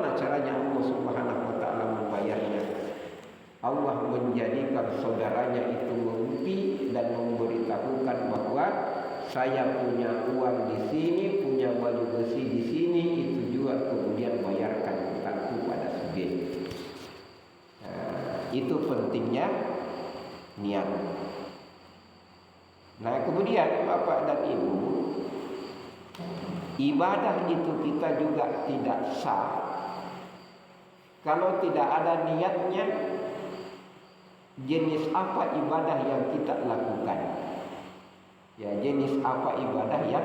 Bagaimana caranya Allah Subhanahu wa taala membayarnya? Allah menjadikan saudaranya itu mimpi dan memberitahukan bahwa saya punya uang di sini, punya baju besi di sini, itu juga kemudian bayarkan hutangku pada si B. Nah, itu pentingnya niat. Nah, kemudian Bapak dan Ibu, ibadah itu kita juga tidak sah kalau tidak ada niatnya. Jenis apa ibadah yang kita lakukan? Ya, jenis apa ibadah yang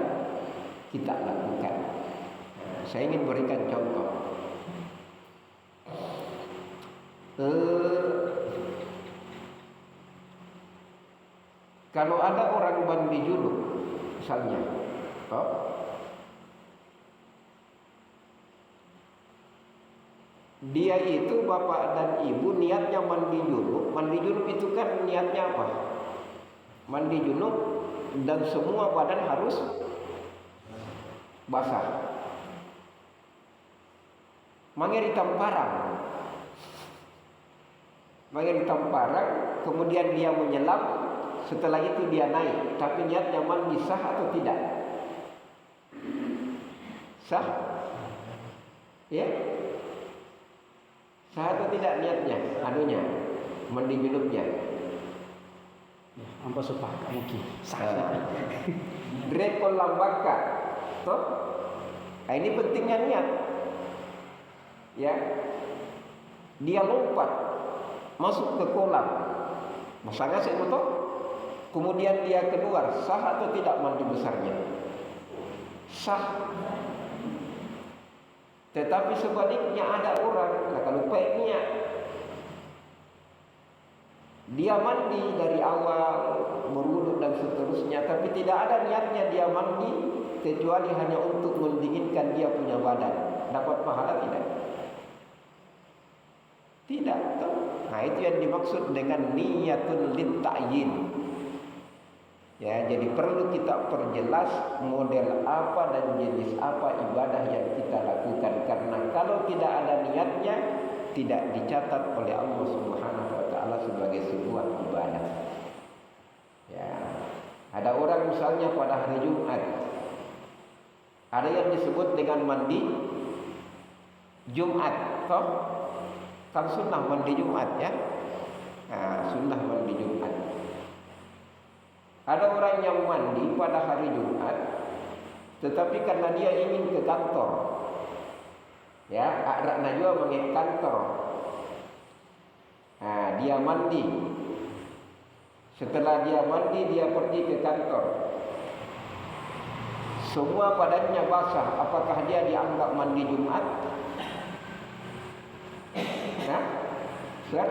kita lakukan? Nah, saya ingin berikan contoh. Kalau ada orang mandi junub, misalnya, dia itu bapak dan ibu niatnya mandi junub. Mandi junub itu kan niatnya apa? Mandi junub dan semua badan harus basah. Mangeri tamparang. Mangeri tamparang, kemudian dia menyelam, setelah itu dia naik. Tapi niatnya mandi sah atau tidak? Sah? Ya? Sah atau tidak niatnya? Anunya, mandi junubnya. Ya, ampa sepakat mungkin. Sah. Drekol lambaka. Toh? Nah, ini pentingnya niat. Ya. Dia lompat masuk ke kolam. Masanya saya betul. Kemudian dia keluar, sah atau tidak mandi besarnya? Sah. Tetapi sebaliknya ada orang, nah kalau baik niat, dia mandi dari awal, berwudu dan seterusnya, tapi tidak ada niatnya dia mandi kecuali hanya untuk mendinginkan dia punya badan. Dapat pahala tidak? Tidak. Nah, itu yang dimaksud dengan niyatun litta'yin. Ya, jadi perlu kita perjelas model apa dan jenis apa ibadah yang kita lakukan, karena kalau tidak ada niatnya tidak dicatat oleh Allah Subhanahu wa taala sebagai sebuah ibadah. Ya. Ada orang misalnya pada hari Jumat, ada yang disebut dengan mandi Jumat, toh? Kan sunnah mandi Jumat ya. Nah, sunnah mandi Jumat. Ada orang yang mandi pada hari Jumat, tetapi karena dia ingin ke kantor, ya, akrakna juga mengenai kantor. Nah, dia mandi. Setelah dia mandi, dia pergi ke kantor. Semua badannya basah. Apakah dia dianggap mandi Jumat? Nah, sir?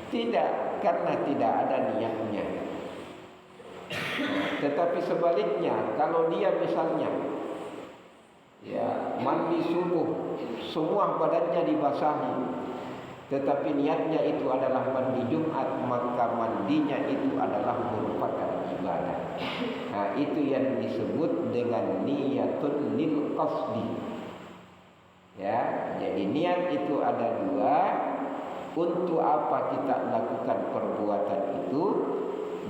Tidak, karena tidak ada niatnya. Tetapi sebaliknya, kalau dia misalnya ya mandi subuh, semua badannya dibasahi, tetapi niatnya itu adalah mandi Jumat, maka mandinya itu adalah merupakan ibadah. Nah, itu yang disebut dengan niyatun lil qasdi. Ya, jadi niat itu ada dua. Untuk apa kita lakukan perbuatan itu,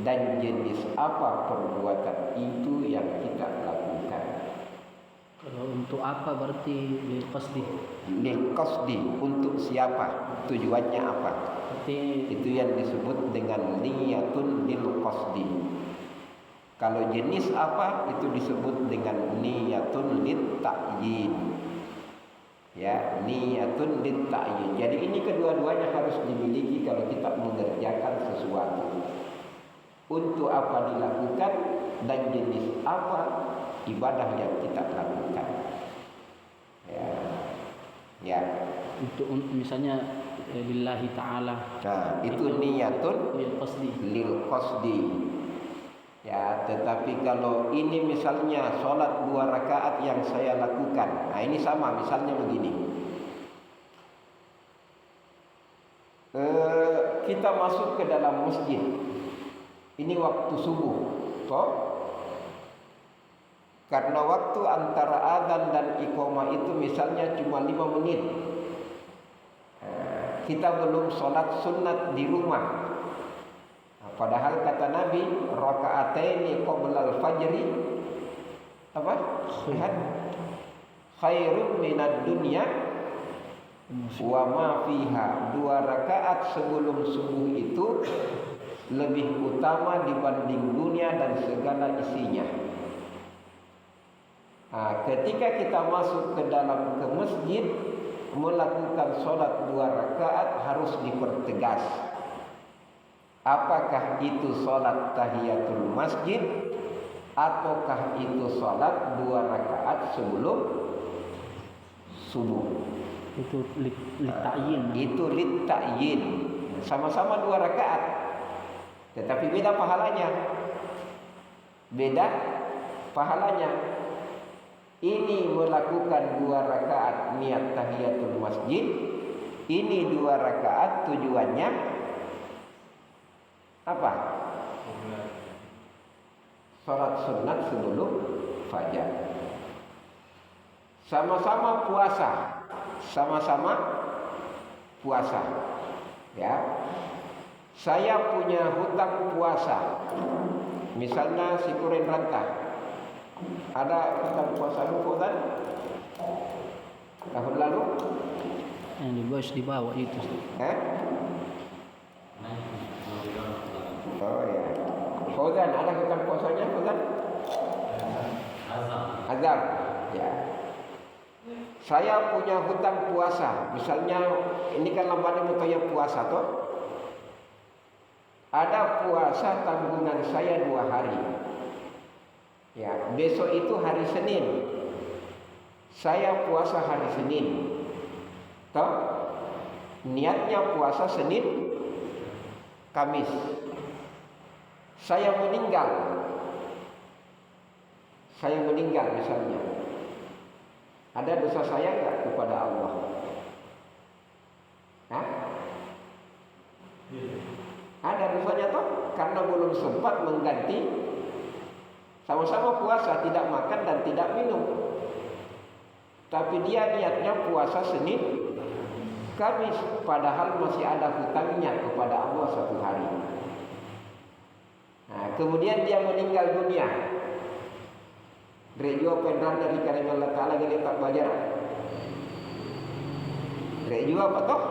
dan jenis apa perbuatan itu yang kita lakukan. Kalau untuk apa berarti lil qasdi? Lil qasdi, untuk siapa? Tujuannya apa? Berarti itu yang disebut dengan niyatun lil qasdi. Kalau jenis apa, itu disebut dengan niyatun lit ta'yin. Ya, niyatun lit ta'yin. Jadi ini kedua-duanya harus dimiliki kalau kita mengerjakan sesuatu. Untuk apa dilakukan dan jenis apa ibadah yang kita lakukan. Ya. Ya. untuk misalnya lillahi ta'ala. Nah, itu niyatun lil qasdi. Ya, tetapi kalau ini misalnya sholat 2 rakaat yang saya lakukan, nah ini sama, misalnya begini. Kita masuk ke dalam masjid. Ini waktu subuh, toh? Karena waktu antara adzan dan iqamah itu misalnya cuma 5 menit. Kita belum sholat sunat di rumah. Padahal kata Nabi, raka'ataini qoblal fajri apa? Khairun minad dunya wa ma fiha. 2 rakaat sebelum subuh itu lebih utama dibanding dunia dan segala isinya. Ketika kita masuk ke masjid melakukan sholat 2 rakaat harus dipertegas. Apakah itu sholat tahiyatul masjid ataukah itu sholat 2 rakaat sebelum subuh? Itu lit-ta'yin. Itu lit-ta'yin. Sama-sama 2 rakaat, tetapi beda pahalanya. Beda pahalanya. Ini melakukan 2 rakaat niat tahiyatul masjid. Ini 2 rakaat tujuannya apa? Salat sunat sebelum fajar. Sama-sama puasa. Sama-sama puasa. Ya. Saya punya hutang puasa. Misalnya si kuren rantah. Ada hutang puasa Fauzan tahun lalu? Yang dibawa itu. Oh ya. Fauzan ada hutang puasanya Fauzan? Azam. Ya. Saya punya hutang puasa. Misalnya ini kan lambangan mutaya puasa toh. Ada puasa tanggungan saya 2 hari. Ya, besok itu hari Senin. Saya puasa hari Senin. Toh? Niatnya puasa Senin, Kamis. Saya meninggal. Misalnya. Ada dosa saya enggak kepada Allah? Ada dosanya toh? Karena belum sempat mengganti. Sama-sama puasa, tidak makan dan tidak minum. Tapi dia niatnya puasa Senin, Kamis, padahal masih ada hutangnya kepada Allah 1 hari. Kemudian dia meninggal dunia. Rejo pendran dari karim Allah Ta'ala gini tak bajar. Rejo apa toh?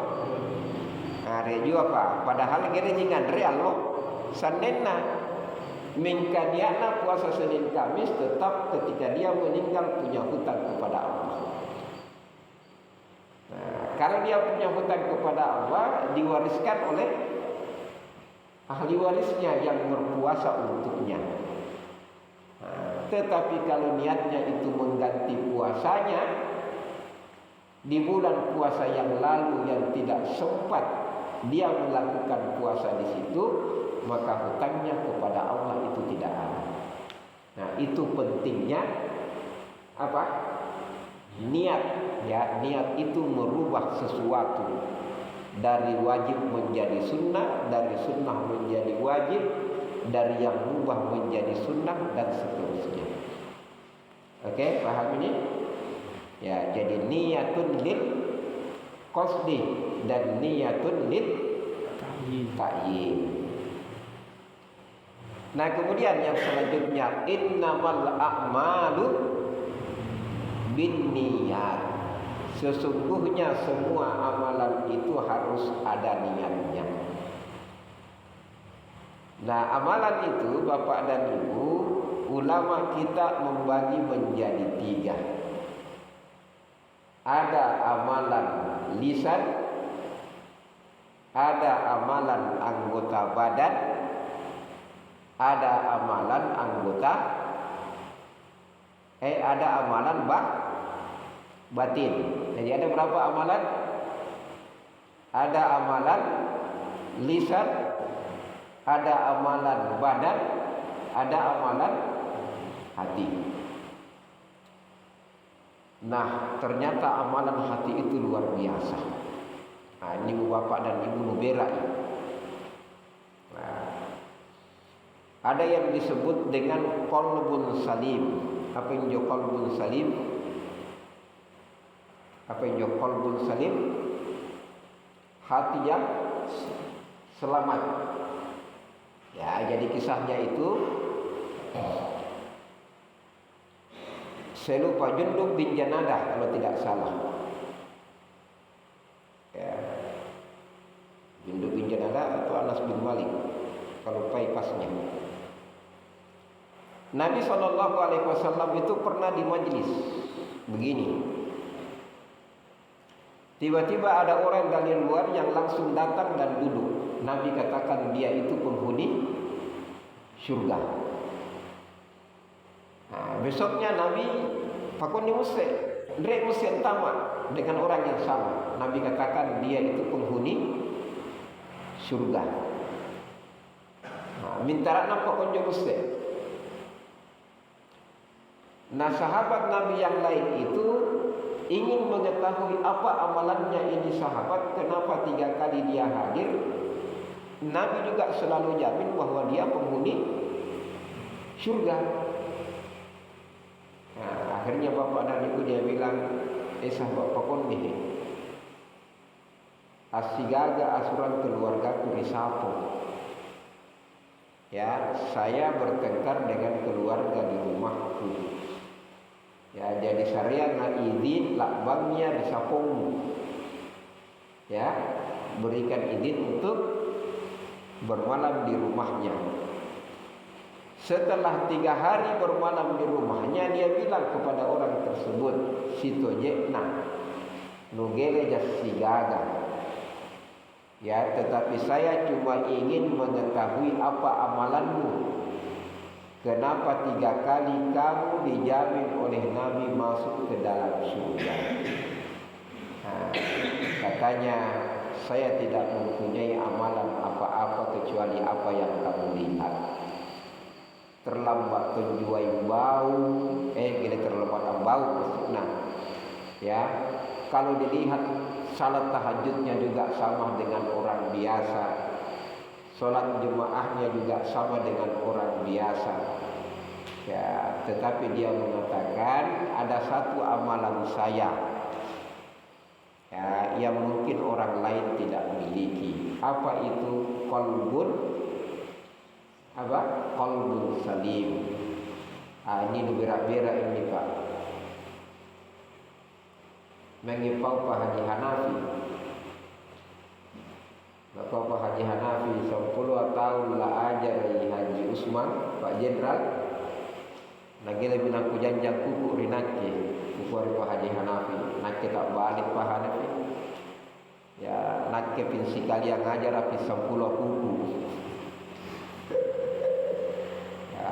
Rejo apa? Padahal gini jingan real loh. Sanenna mengkaniana puasa Senin Kamis tetap ketika dia meninggal punya hutang kepada Allah. Kalau dia punya hutang kepada Allah diwariskan oleh ahli warisnya yang berpuasa untuknya. Tetapi kalau niatnya itu mengganti puasanya di bulan puasa yang lalu yang tidak sempat dia melakukan puasa di situ, maka hutangnya kepada Allah itu tidak ada. Nah, itu pentingnya apa? Niat, ya. Niat itu merubah sesuatu dari wajib menjadi sunnah, dari sunnah menjadi wajib, dari yang mubah menjadi sunnah dan seterusnya. Oke, paham ini? Ya, jadi niyatun lil qasdi dan niyatun lil ta'yin. Nah, kemudian yang selanjutnya innamal a'malu binniyat. Sesungguhnya semua amalan itu harus ada niatnya. Nah, amalan itu Bapak dan Ibu, ulama kita membagi menjadi 3. Ada amalan lisan, ada amalan anggota badan, ada amalan ada amalan batin. Jadi ada berapa amalan? Ada amalan lisan, ada amalan badan, ada amalan hati. Nah, ternyata amalan hati itu luar biasa. Nah, ini Bapak dan Ibu Nubera. Nah, ada yang disebut dengan qalbun salim. Apa yang jo qalbun salim? Apa yang jo qalbun salim? Hati yang selamat. Ya, jadi kisahnya itu saya lupa, Jundub bin Janadah kalau tidak salah. Ya. Jundub bin Janadah atau Anas bin Malik kalau lupa pasnya. Nabi SAW itu pernah di majlis begini. Tiba-tiba ada orang dari luar yang langsung datang dan duduk. Nabi katakan dia itu penghuni syurga. Nah, besoknya Nabi pakoni muse, ndrek muse tamat dengan orang yang sama. Nabi katakan dia itu penghuni syurga. Nah, minta nampak konjo muse. Nah, sahabat Nabi yang lain itu ingin mengetahui apa amalannya ini sahabat, kenapa 3 kali dia hadir. Nabi juga selalu jamin bahwa dia penghuni syurga. Nah, akhirnya bapak dan ibu dia bilang, sahabat pakon nih, asigaga asuran keluarga kurisapo. Ya, saya bertengkar dengan keluarga di rumahku. Ya, jadi saya nggak izin lakbangnya di sapongmu. Ya, berikan izin untuk bermalam di rumahnya. Setelah 3 hari bermalam di rumahnya, dia bilang kepada orang tersebut, "Sito jekna, nugele jasigaga. Ya, tetapi saya cuma ingin mengetahui apa amalanmu. Kenapa 3 kali kamu dijamin oleh Nabi masuk ke dalam surga?" Nah, katanya, "Saya tidak mempunyai amalan apa-apa kecuali apa yang kamu lihat. Terlambat penjuai bau, gini terlambat bau maksudnya. Ya, kalau dilihat salat tahajudnya juga sama dengan orang biasa. Salat jemaahnya juga sama dengan orang biasa. Ya, tetapi dia mengatakan ada satu amalan saya, ya, yang mungkin orang lain tidak miliki. Apa itu? Qalbun salim. Ini berak-berak ini Pak. Mengipau Pak Haji Hanafi. Bapak Pak Haji Hanafi 10 tahun lah ajar Haji Usman, Pak Jenderal. Lagi lebih nak janjang kuku rinake, kuku hari Pak Haji Hanafi. Nak tak balik Pak Hanafi. Ya, nak kepin sekali yang ngajar api 10 kuku. Ya,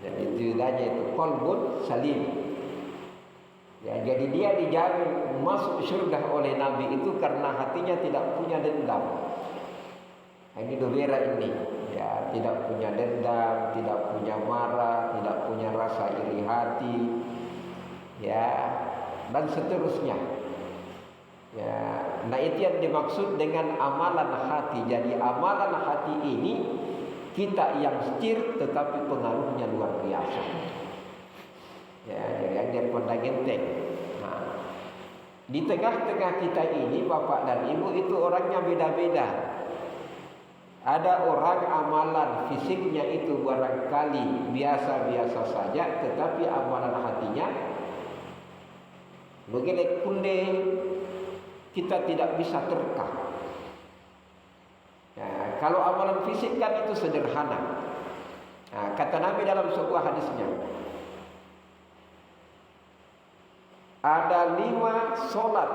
jadi judulnya itu qalbun salim. Ya, jadi dia dijamin masuk surga oleh Nabi itu karena hatinya tidak punya dendam. Ini dobera ini, ya, tidak punya dendam, tidak punya marah, tidak punya rasa iri hati, ya, dan seterusnya. Ya, nah itu yang dimaksud dengan amalan hati. Jadi amalan hati ini kita yang setir, tetapi pengaruhnya luar biasa. Ya, jadi ajar pandang enteng. Nah, di tengah-tengah kita ini bapak dan ibu itu orangnya beda-beda. Ada orang amalan fisiknya itu barangkali biasa-biasa saja, tetapi amalan hatinya begini kunde, kita tidak bisa terka. Ya, kalau amalan fisik kan itu sederhana. Nah, kata Nabi dalam sebuah hadisnya, ada 5 solat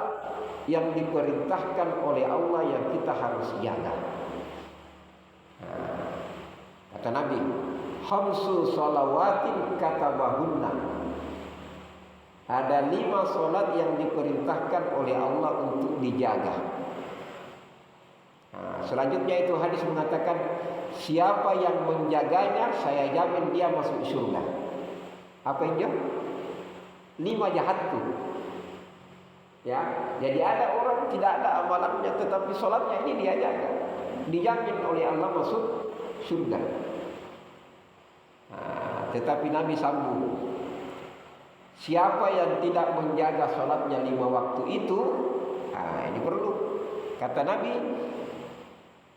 yang diperintahkan oleh Allah yang kita harus jaga. Nah, kata Nabi, khamsu sholawatin katabahunna. Ada 5 solat yang diperintahkan oleh Allah untuk dijaga. Nah, selanjutnya itu hadis mengatakan, siapa yang menjaganya, saya jamin dia masuk surga. Apa itu? 5 jahat tuh. Ya, jadi ada orang tidak ada amalannya, tetapi solatnya ini dia jaga, dijamin oleh Allah masuk surga. Nah, tetapi Nabi sambung, Siapa yang tidak menjaga sholatnya 5 waktu itu, ini perlu. Kata Nabi,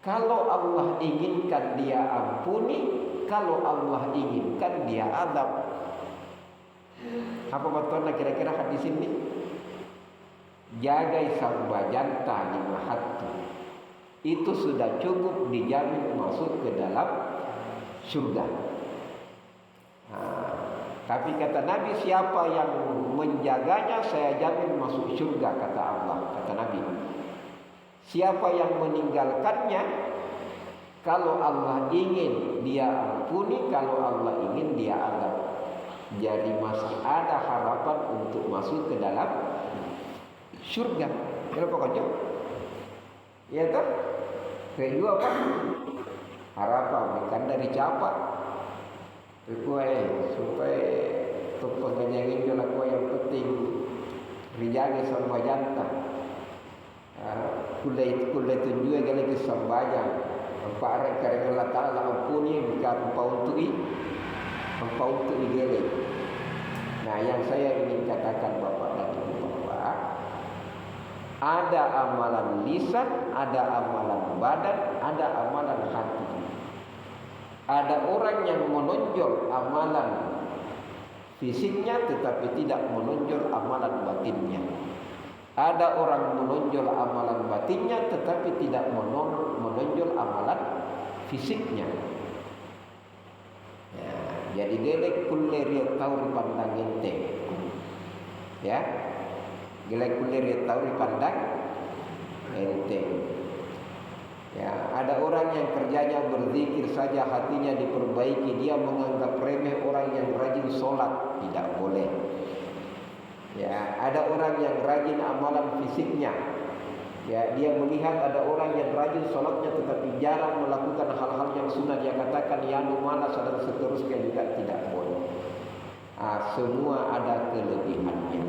kalau Allah inginkan dia ampuni, kalau Allah inginkan dia azab. Apa betulnya kira-kira hadis ini? Jagai sambajanta 5 hati, itu sudah cukup dijamin masuk ke dalam surga. Tapi kata Nabi, siapa yang menjaganya saya jamin masuk surga, kata Allah, kata Nabi. Siapa yang meninggalkannya, kalau Allah ingin dia ampuni, kalau Allah ingin dia azab. Jadi masih ada harapan untuk masuk ke dalam surga. Kenapa pokoknya? Ya kan? Kedua apa? Harapan bukan dari capak. Supaya pengenjangin juga kue yang penting rijagi sama jantan. Kulai tunjukkan kali kesambayan. Empat karena Allah Taala ampuni bukan empau untuk gele. Nah, yang saya ingin katakan Bapak dan Ibu Bapak, ada amalan lisan, ada amalan badan, ada amalan hati. Ada orang yang menonjol amalan fisiknya tetapi tidak menonjol amalan batinnya. Ada orang menonjol amalan batinnya tetapi tidak menonjol amalan fisiknya. Ya, jadi gelek kulle ria tahu dipandang ente. Ya. Gelek kulle ria tahu dipandang ente. Ya, ada orang yang kerjanya berzikir saja, hatinya diperbaiki, dia menganggap remeh orang yang rajin sholat, tidak boleh. Ya, ada orang yang rajin amalan fisiknya. Ya, dia melihat ada orang yang rajin sholatnya tetapi jarang melakukan hal-hal yang sunnah, dia katakan ya malas dan seterusnya, juga tidak boleh. Semua ada kelebihannya.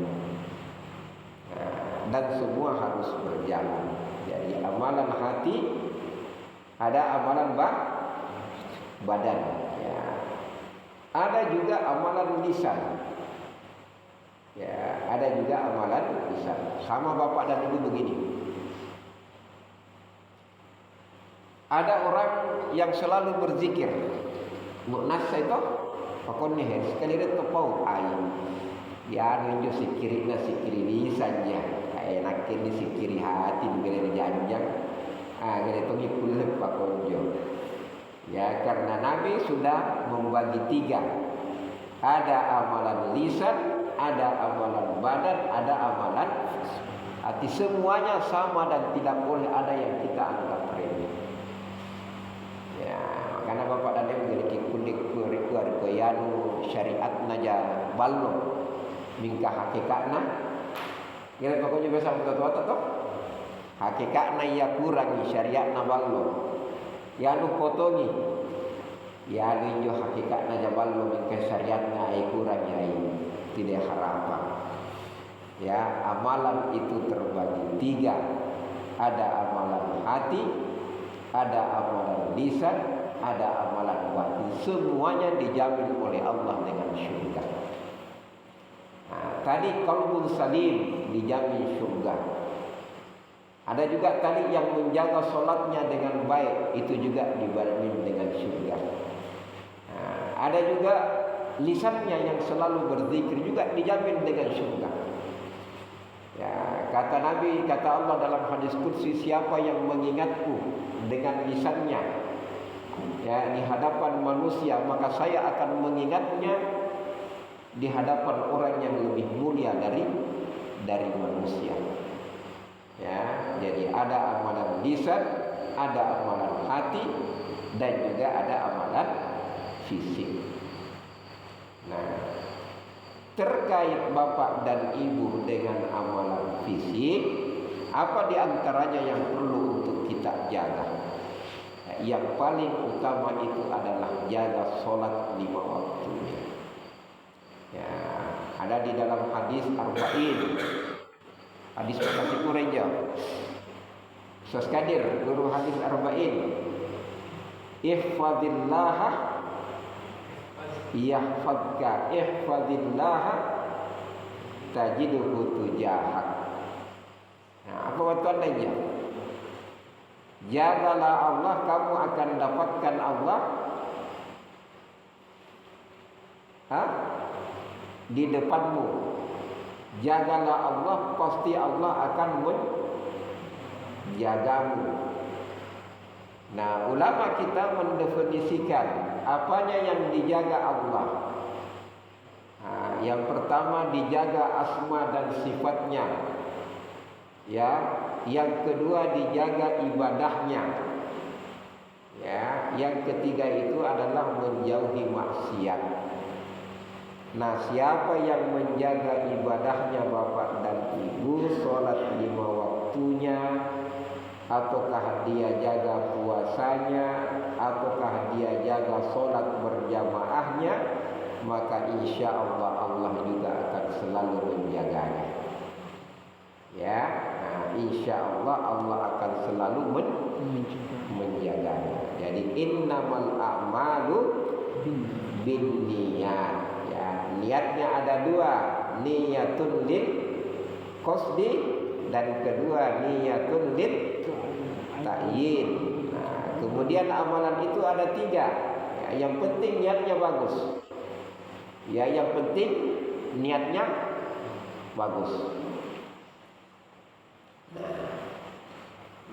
Dan semua harus berjalan. Jadi amalan hati, ada amalan badan, ya. Ada juga amalan lisan, ya. Ada juga amalan lisan. Sama Bapak dan Ibu begini. Ada orang yang selalu berzikir. Mu'nas itu, pokoknya sekali itu pau air. Ya, nunjuk sikiri lisannya. Enakin sikiri hati begini janjang. Gini tungi kulit Pak Konjo. Ya, karena Nabi sudah membagi 3. Ada amalan lisan, ada amalan badan, ada amalan hati. Semuanya sama dan tidak boleh ada yang kita anggap remeh. Ya, karena Bapak dan Ibu memiliki kulit kuarikoyanu syariat naja ballo mingkah hakikatna. Gila Pak Konjo biasa betul-betul toh. Hakikatna ia kurangi syariat na ballo. Ya lu potongi. Ya linjo hakikatna jaballo mingke syariatna ai kurangi ai. Tidak harapan. Ya, amalan itu terbagi 3. Ada amalan hati, ada amalan lisan, ada amalan batin. Semuanya dijamin oleh Allah dengan syurga. Nah, tadi qalbun salim dijamin syurga. Ada juga tadi yang menjaga sholatnya dengan baik, itu juga dijamin dengan syurga. Nah, ada juga lisannya yang selalu berzikir juga dijamin dengan syurga. Ya, kata Nabi, kata Allah dalam hadis qudsi, siapa yang mengingatku dengan lisannya, ya, di hadapan manusia, maka saya akan mengingatnya di hadapan orang yang lebih mulia dari manusia. Ya, jadi ada amalan lisan, ada amalan hati, dan juga ada amalan fisik. Nah, terkait Bapak dan Ibu dengan amalan fisik, apa di antaranya yang perlu untuk kita jaga? Yang paling utama itu adalah jaga sholat 5 waktunya. Ya, ada di dalam hadis arba'in. Hadis Makasih Kureja Saskadir guru hadis arba'in. Ihfadillaha yahfadka, ihfadillaha tajiduhu tujahak. Nah, apa tandanya? Jagalah Allah, kamu akan dapatkan Allah di depanmu. Jagalah Allah, pasti Allah akan menjagamu. Nah, ulama kita mendefinisikan apanya yang dijaga Allah. Yang pertama dijaga asma dan sifatnya. Ya, yang kedua dijaga ibadahnya. Ya, yang ketiga itu adalah menjauhi maksiat. Nah, siapa yang menjaga ibadahnya bapak dan ibu, sholat 5 waktunya, ataukah dia jaga puasanya, ataukah dia jaga sholat berjamaahnya, maka insya Allah Allah juga akan selalu menjaganya. Ya, nah, insya Allah Allah akan selalu menjaganya. Jadi innamal a'malu binniyat. Ya, niatnya ada 2, niyatun lil qasdi dan kedua niyatun lil ta'yin. Nah, kemudian amalan itu ada 3. Ya, yang penting niatnya bagus. Ya, yang penting niatnya bagus.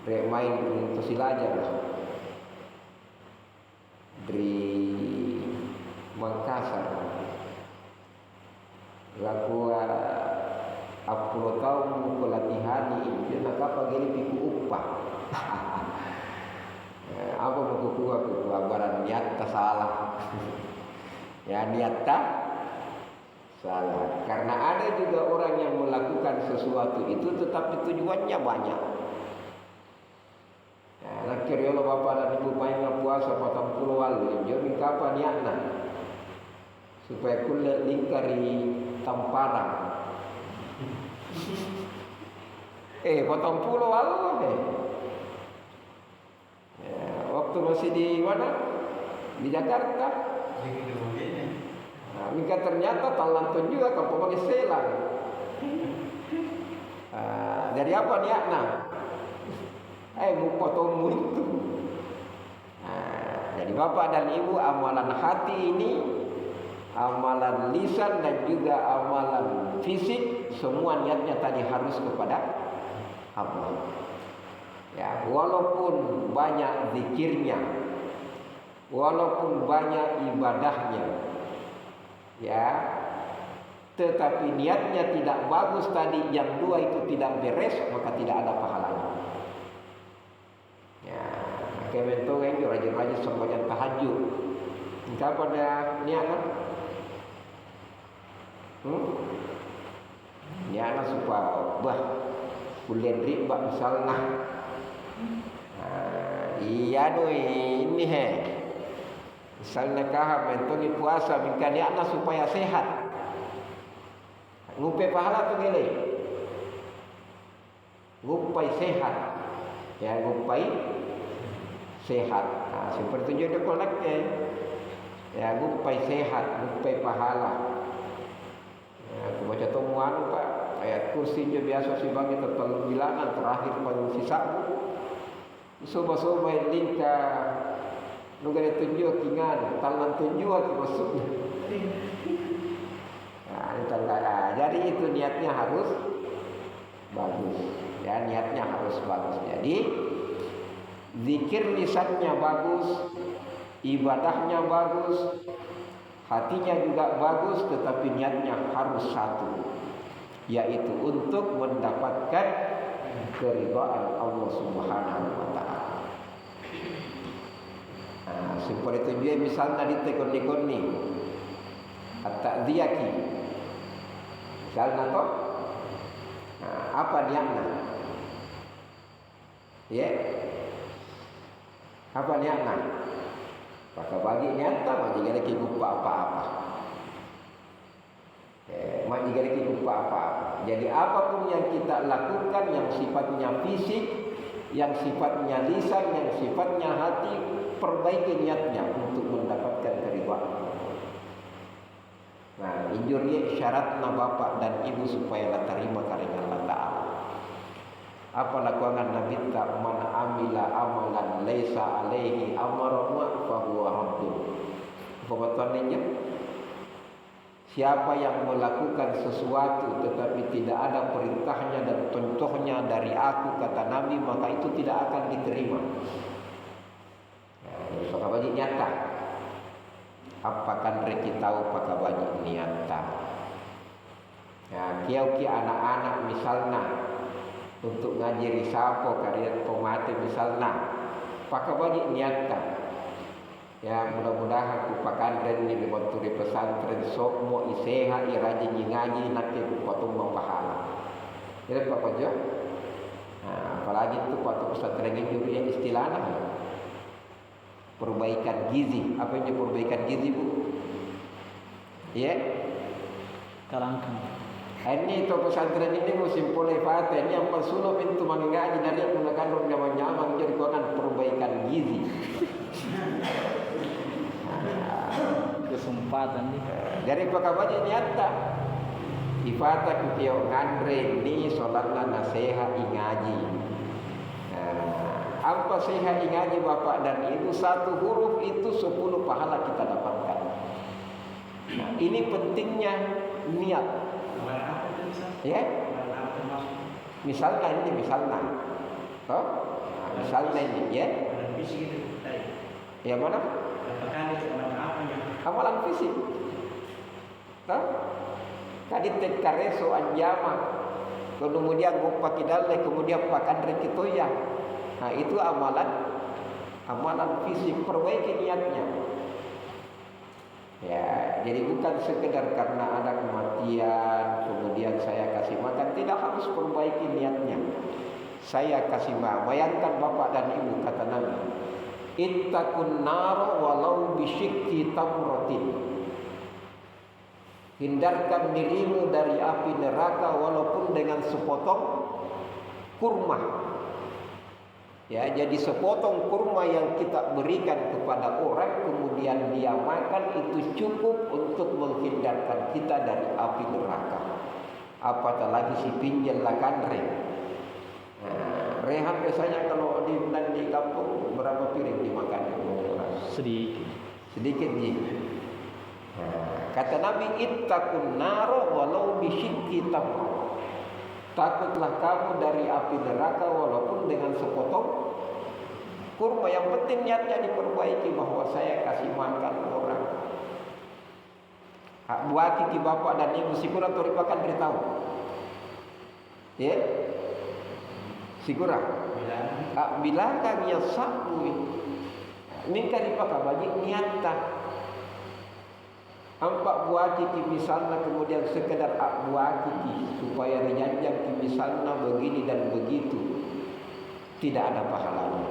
Main Tosila aja lah. Dari Makassar. Lagu apuluh tahun pelatihan ini nak apa gini piku upah. Apa buku baran niat tak salah. Ya, niat tak salah. Karena ada juga orang yang melakukan sesuatu itu tetapi tujuannya banyak. Nak kira Allah bapa dan ibu main puasa 40 walu. Jadi kapan niatna? Supaya kulit lingkari Tamparang. Potong pulau walu waktu masih di mana? Di Jakarta. Nah, mika ternyata talantun juga kamu pakai selang. Dari apa niatna? Mau potongmu itu. Jadi bapak dan ibu, amalan hati ini, amalan lisan dan juga amalan fisik, semua niatnya tadi harus kepada Allah. Ya, walaupun banyak zikirnya, walaupun banyak ibadahnya, ya, tetapi niatnya tidak bagus tadi, yang 2 itu tidak beres, maka tidak ada pahalanya. Ya, kayak mentong yang rajin-rajin sembahyang tahajud. Engkau pada niatnya? Niatnya supaya kulen riba misalnya. Iya doi ini misalnya kah mentongi puasa minta niatnya supaya sehat. Ngupai pahala tu gile. Ngupai sehat. Ya, ngupai sehat. Seperti itu kolaknya. Ya, ngupai sehat, ngupai pahala. Aku baca temuan Pak, ayat kursinya biasa si bagi tetap bilangan terakhir pada sisa. Soba-soba lingka nugare tunjuk kingan, talan tunjuk aku maksudnya. Jadi itu niatnya harus bagus. Ya, niatnya harus bagus. Jadi zikir lisannya bagus, ibadahnya bagus, hatinya juga bagus, tetapi niatnya harus satu, yaitu untuk mendapatkan keridhaan Allah Subhanahu wa taala. Seperti itu juga misalnya di tekon-tekon ni at-ta'diyaki. Misalnya toh, apa niatnya? Ya, apa niatnya? Maka bagi nyata mak jika lagi lupa apa-apa. Mak jika lagi lupa apa-apa. Jadi apapun yang kita lakukan yang sifatnya fisik, yang sifatnya lisan, yang sifatnya hati, perbaiki niatnya untuk mendapatkan keridhaan. Nah, injur ye syaratna bapak dan ibu supaya la terima karena Allah Ta'ala. Apa lakukan Nabi tak man amila amalan laisa alaihi amaruna fa huwa raddun. Pembetulannya, siapa yang melakukan sesuatu tetapi tidak ada perintahnya dan contohnya dari aku, kata Nabi, maka itu tidak akan diterima. Pakai baju nyata. Apakan reki tahu pakai baju nyata. Ya, kiau anak-anak misalnya untuk ngaji risapo karya pemati misalnya pakai baju nyata. Ya, mudah-mudahan kupakan dan ini dibantu di pesantren sok mo iseha iraji ngaji nanti potong pahala. Jadi Pak Kojo, nah, apalagi itu waktu pesantren ini juga yang istilahnya perbaikan gizi. Apa yang perbaikan gizi, Bu? Ya, Karangkan. ini itu pesantren ini musim pulai fate ini yang persulo pintu mengaji dari yang menggunakan nyaman-nyaman jadi kuangan perbaikan gizi. Kesempatan nih. Dari pakabaji nyata ifata kutio ngandre ni solatna naseha ingaji. Apa seha ingaji bapak dan ibu, satu huruf itu 10 pahala kita dapatkan. Nah, ini pentingnya niat. Ya, misalnya ini misalnya, toh, nah, misalnya ini ya. Ya mana? Amalan fisik. Tahu? Kadit kareso anjama. Kemudian gumpa kidale, kemudian pakan rekitoya. Nah, itu amalan fisik, perbaiki niatnya. Ya, jadi bukan sekedar karena ada kematian kemudian saya kasih makan, tidak, harus perbaiki niatnya. Saya kasih makan. Bayangkan bapak dan ibu, kata Nabi, ittaqun nar walau bisyikki tamratin. Hindarkan dirimu dari api neraka walaupun dengan sepotong kurma. Ya, jadi sepotong kurma yang kita berikan kepada orang kemudian dia makan itu cukup untuk menghindarkan kita dari api neraka. Apatah lagi si pinjel lakan re. Rehan biasanya kalau di kampung berapa piring dimakan? Sedikit ji. Kata Nabi, ittaqun naro walau bisyikki tamr. Takutlah kamu dari api neraka walaupun dengan sepotong kurma. Yang penting niatnya diperbaiki bahwa saya kasih makan orang. Buat kiki bapak dan ibu sikura toripakan beritahu. Ya, sikura. Bilangkan ya sabu. Minta dipakai bagi niatah. Ampak buah kiki misalnya kemudian sekedar buah kiki supaya dijanjang misalnya begini dan begitu, tidak ada pahalanya.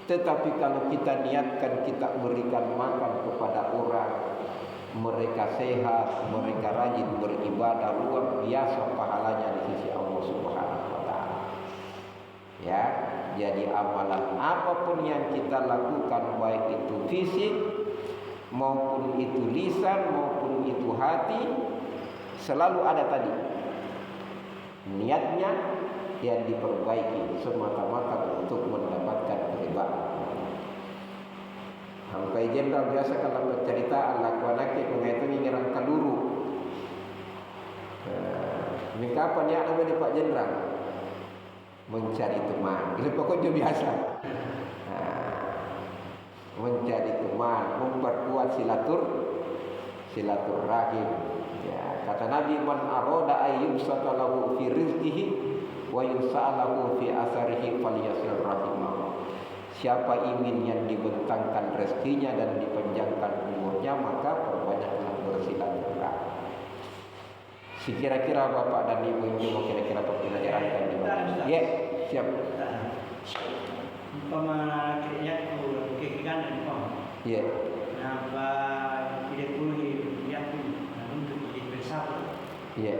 Tetapi kalau kita niatkan kita berikan makan kepada orang, mereka sehat, mereka rajin beribadah, luar biasa pahalanya di sisi Allah Subhanahu wa Ta'ala. Ya, jadi amalan apapun yang kita lakukan, baik itu fisik maupun itu lisan maupun itu hati, selalu ada tadi niatnya yang diperbaiki semata-mata untuk mendapatkan keridhaan. Sampai jenderal biasa kalau bercerita anak anaknya mengaitkan ngerang kaluru. Ini kapan ya namanya Pak Jenderal? Mencari teman. Itu pokoknya biasa. Mencari teman, memperkuat silaturahim. Ya, kata Nabi, man aroda ayyubsata lahu fi rizqihi wa yus'alahu fi asarihi falyasil rahimah. Siapa ingin yang dibentangkan rezekinya dan dipanjangkan umurnya, maka perbanyaklah bersilaturahmi. Kira-kira bapak dan ibu ini mau kira-kira pembelajaran di mana? Ya, siap. Ya. Ya.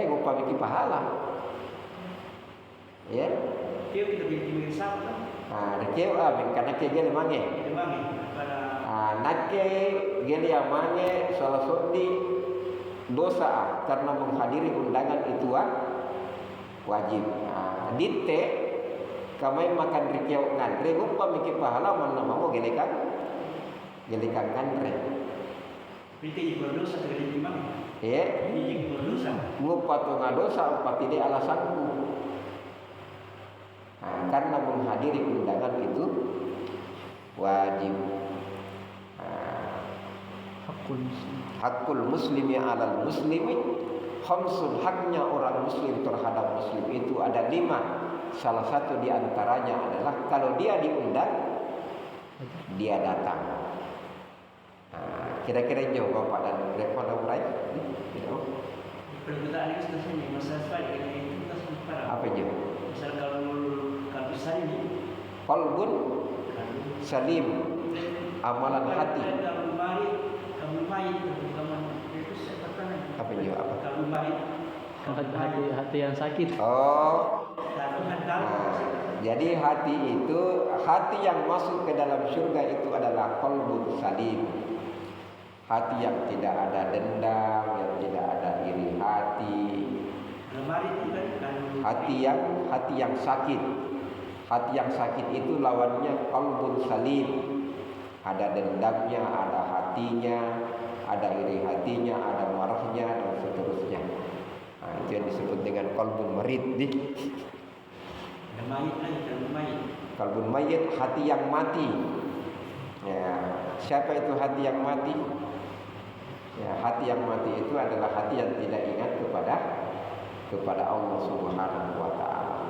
Gua bikin pahala. Ya. Nah, rekeu karena kerja lemange. Nake gelia mange salah satu dosa karena menghadiri undangan itu wajib. Ditte kamai makan rikiau ngandre gumpa mikir pahala mana mau gelekan ngandre. Itu berdosa dari gimana? Ini berdosa. Ngupa tu ngadosa upa tidak alasanku. Karena menghadiri undangan itu wajib. Hakul muslimi alal muslimi khamsun, haknya orang muslim terhadap muslim itu ada 5. Salah satu di antaranya adalah kalau dia diundang, dia datang. Kira-kira jauh Bapak dan Rekon dan Rai? Permintaan itu sebenarnya masalah sekali ini kita sementara. Apa jauh? Misal kalau saya ini Qalbun salim, amalan hati. Kalau mari itu saya katakan. Apa jauh? Apa? Kalau mari hati yang sakit. Jadi hati itu, hati yang masuk ke dalam surga itu adalah qalbun salim. Hati yang tidak ada dendam, yang tidak ada iri hati. Hati yang sakit. Hati yang sakit itu lawannya qalbun salim. Ada dendamnya, ada hatinya, ada iri hatinya, ada marahnya dan seterusnya. Itu yang disebut dengan qalbun marid. Qalbun mayit, hati yang mati. Ya, siapa itu hati yang mati? Ya, hati yang mati itu adalah hati yang tidak ingat kepada Allah Subhanahu wa taala.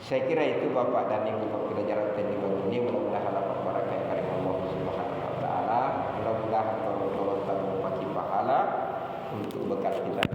Saya kira itu Bapak dan Ibu pelajaran teknik ini, mudah-mudahan dapat berkah dari Allah Subhanahu wa taala. Mudah-mudahan tolong pakai pahala untuk bekal kita